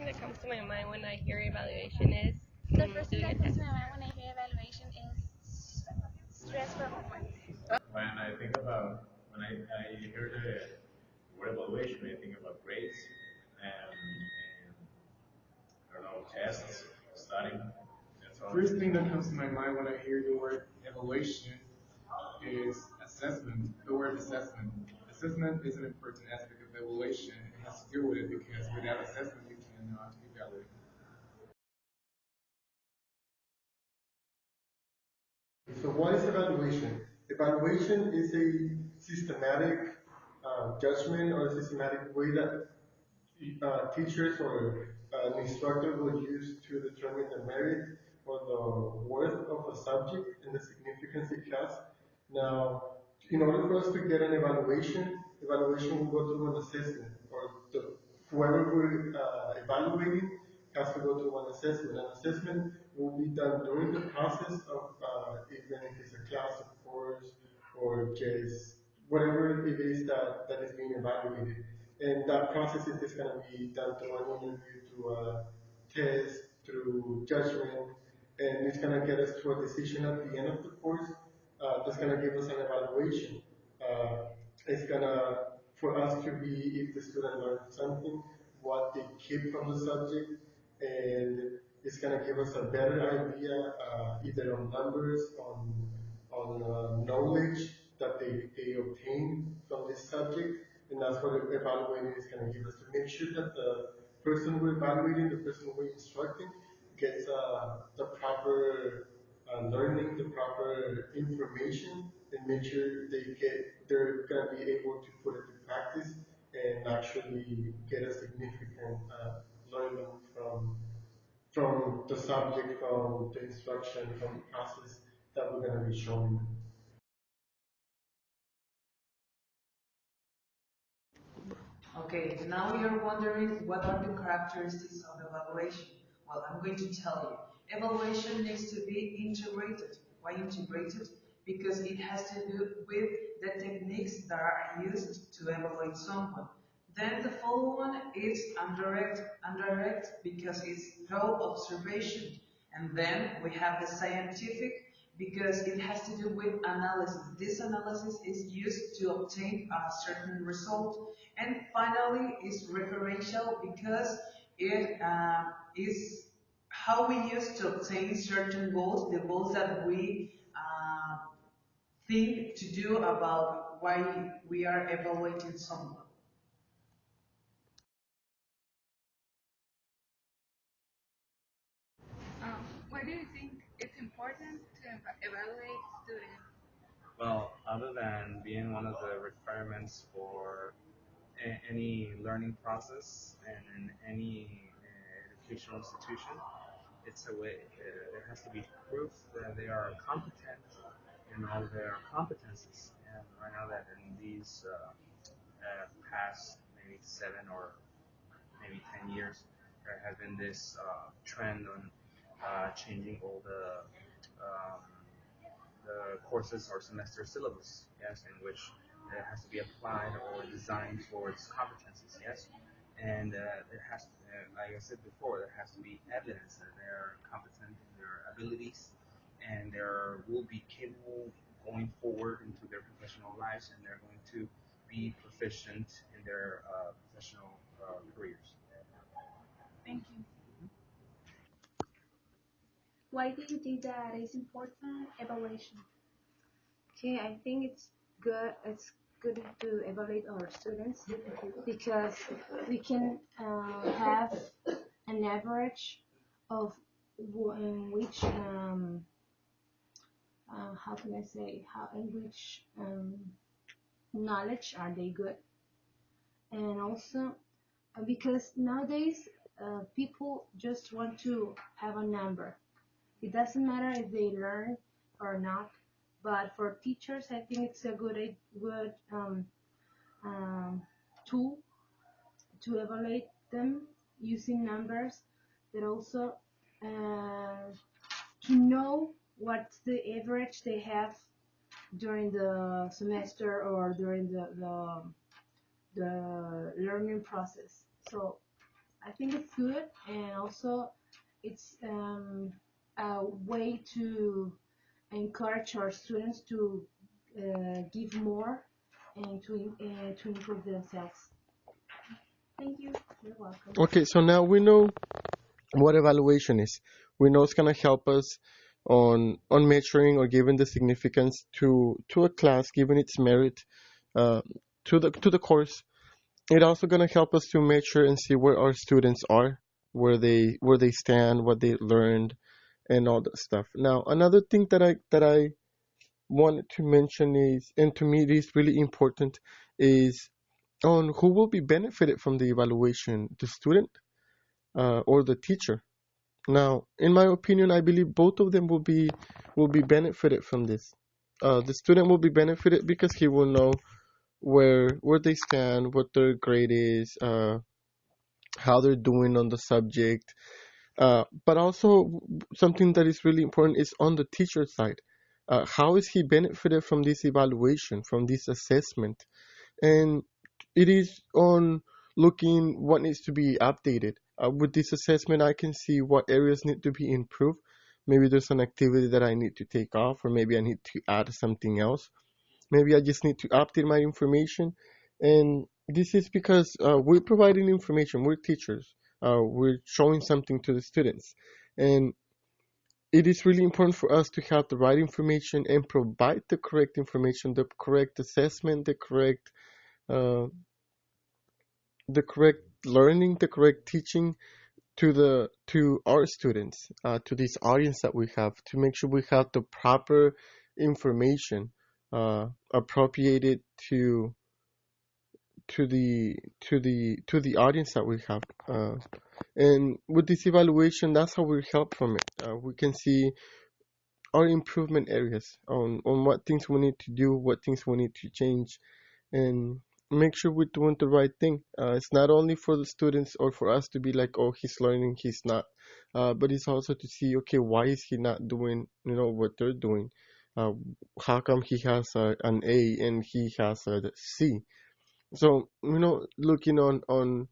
thing that comes to my mind when I hear evaluation is The first thing doing a that comes test. to my mind when I hear evaluation is stress for homework. When I think about when I hear the word evaluation, I think about grades and I don't know tests, studying. That's all. First thing that comes to my mind when I hear the word evaluation is assessment. The word assessment. Assessment is an important aspect of evaluation. It has to do with it because without assessment you cannot evaluate. So what is evaluation? Evaluation is a systematic judgment or a systematic way that teachers or an instructor will use to determine the merit or the worth of a subject and the significance it has. Now, in order for us to get an evaluation will go through an assessment, or whoever we're evaluating has to go through an assessment. An assessment will be done during the process of, even if it's a class, of course, or just whatever it is that is being evaluated. And that process is just going to be done through an interview, through a test, through judgment, and it's going to get us to a decision at the end of the course that's going to give us an evaluation. Uh, it's going to, for us to be, if the student learned something, what they keep from the subject, and it's going to give us a better idea, either on numbers, on knowledge that they obtain from this subject, and that's what the evaluator is going to give us to make sure that the person we're evaluating, the person we're instructing, gets the proper learning, the proper information, and make sure they're going to be able to put it to practice and actually get a significant learning from the subject, from the instruction, from the process that we're going to be showing them. Okay, now you're wondering what are the characteristics of evaluation? Well, I'm going to tell you. Evaluation needs to be integrated. Why integrated? Because it has to do with the techniques that are used to evaluate someone. Then the follow one is indirect because it's through observation. And then we have the scientific because it has to do with analysis. This analysis is used to obtain a certain result. And finally, is referential because it is how we use to obtain certain goals, the goals that we think to do about why we are evaluating someone. Why do you think it's important to evaluate students? Well, other than being one of the requirements for any learning process and in any educational institution, it's a way, there has to be proof that they are competent in all their competencies. And I know that in these past maybe 7 or maybe 10 years, there has been this trend on changing all um, the courses or semester syllabus, yes, in which it has to be applied or designed towards competencies, yes, and there has, like I said before, there has to be evidence that they're competent in their abilities, and they will be capable going forward into their professional lives, and they're going to be proficient in their professional careers. Thank you. Why do you think that is important evaluation? Okay, I think it's good. It's good to evaluate our students because we can have an average of in which how can I say how in which knowledge are they good, and also because nowadays people just want to have a number. It doesn't matter if they learn or not, but for teachers, I think it's a good um, tool to evaluate them using numbers, but also uh, to know what's the average they have during the semester or during the learning process. So I think it's good, and also it's a way to encourage our students to give more and to improve themselves. Thank you. You're welcome. Okay, so now we know what evaluation is. We know it's gonna help us on measuring or giving the significance to a class, giving its merit uh, to the course. It also gonna help us to measure and see where our students are, where they stand, what they learned, and all that stuff. Now, another thing that I wanted to mention is, and to me it is really important, is on who will be benefited from the evaluation, the student or the teacher. Now, in my opinion, I believe both of them will be benefited from this. The student will be benefited because he will know where they stand, what their grade is, how they're doing on the subject. But also something that is really important is on the teacher side. How is he benefited from this evaluation, from this assessment? And it is on looking what needs to be updated. With this assessment, I can see what areas need to be improved. Maybe there's an activity that I need to take off, or maybe I need to add something else. Maybe I just need to update my information. And this is because we're providing information, we're teachers, we're showing something to the students. And it is really important for us to have the right information and provide the correct information, the correct assessment, uh, the correct learning, the correct teaching to our students, to this audience that we have, to make sure we have the proper information appropriated to the audience that we have. And with this evaluation, that's how we help from it. We can see our improvement areas on what things we need to do, what things we need to change, and make sure we're doing the right thing. It's not only for the students or for us to be like, oh, he's learning, he's not, but it's also to see, okay, why is he not doing, what they're doing? Uh, how come he has an A and he has a C? So, looking on